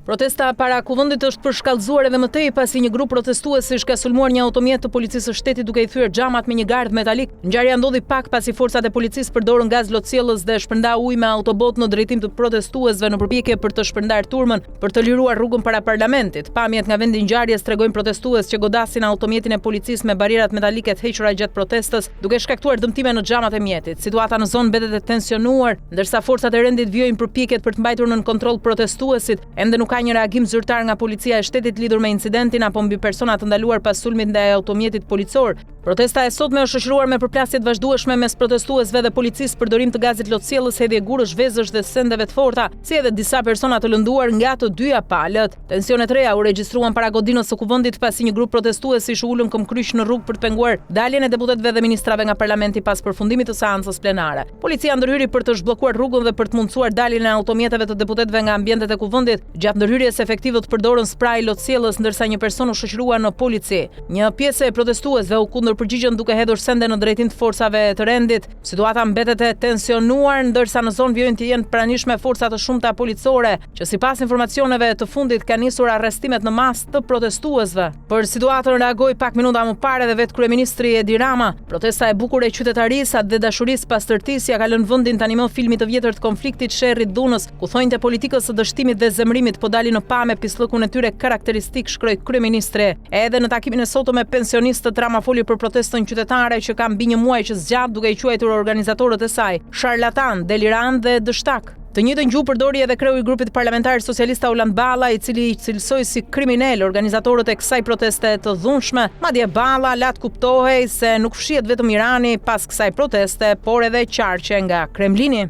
Protesta para kuvendit është përshkallëzuar edhe më tej pasi një grup protestuesish ka sulmuar një automjet të policisë së shtetit duke i thyer xhamat me një gardh metalik. Ngjarja ndodhi pak pasi forcat e policisë përdorën gaz lotësjellës dhe shpërnda ujë me autobot në drejtim të protestuesve në përpjekje për të shpërndarë turmën për të liruar rrugën para parlamentit. Pamjet nga vendi i ngjarjes tregojnë protestues që godasin automjetin e policisë me barierat metalike të hequra gjatë protestës, duke shkaktuar dëmtime në xhamat e mjetit. Situata në zonë mbetet e tensionuar, ndërsa forcat e rendit vjojnë përpjekjet për të mbajtur nën kontroll protestuesit. Ende nuk ka një reagim zyrtar nga policia e shtetit lidhur me incidentin apo mbi persona të ndaluar pas sulmit ndaj automjetit policor. Protesta e sotme është shoqëruar me përplasje të vazhdueshme mes protestuesve dhe policisë, përdorim të gazit lotësjellës, hedhje gurësh, vezësh dhe sendeve të forta, si edhe disa persona të lënduar nga të dyja palët. Tensione të reja u regjistruan para godinës së kuvendit pasi një grup protestuesish u ulën këmbkryq në rrugë për të penguar daljen e deputetëve dhe ministrave nga parlamenti pas përfundimit të seancës plenare. Policia ndërhyri për të zhbllokuar rrugën dhe për të mundsuar daljen e autometeve të deputetëve nga ambientet e kuvendit. Gjatë ndërhyrjes efektivët përdorën spraj lotësjellës ndërsa një person u shoqërua në polici. Një pjesë e protestuesve u kundërpërgjigjen duke hedhur sende në drejtim të forcave të rendit. Situata mbetet e tensionuar ndërsa në zonë vijojnë të jenë pranishme forca të shumta policore, që sipas informacioneve të fundit kanë nisur arrestimet në masë të protestuesve. Për situatën reagoi pak minuta më parë edhe vetë kryeministri Edi Rama. Protesta e bukur e qytetarisë dhe dashurisë pas tërtisja ka lënë vendin tani më filmit të vjetër të konfliktit Sherrit Dunës, ku thonjtë politikës së dështimit dhe zemërimit po dalin në pa me pislëkun e tyre karakteristik, shkroi kryeministri. Edhe në takimin e sotëm me pensionistët Rama foli për protestën qytetare që ka mbi një muaj që zgjat, duke i quajtur organizatorët e saj sharlatan, deliran dhe dështak. Të njëjtën gjuhë përdori edhe kreu i grupit parlamentar socialist Auland Balla, i cili cilsoi si kriminal organizatorët e kësaj proteste të dhunshme. Madje Balla lat kuptohej se nuk fshihet vetëm Irani pas kësaj proteste, por edhe qarqe nga Kremlini.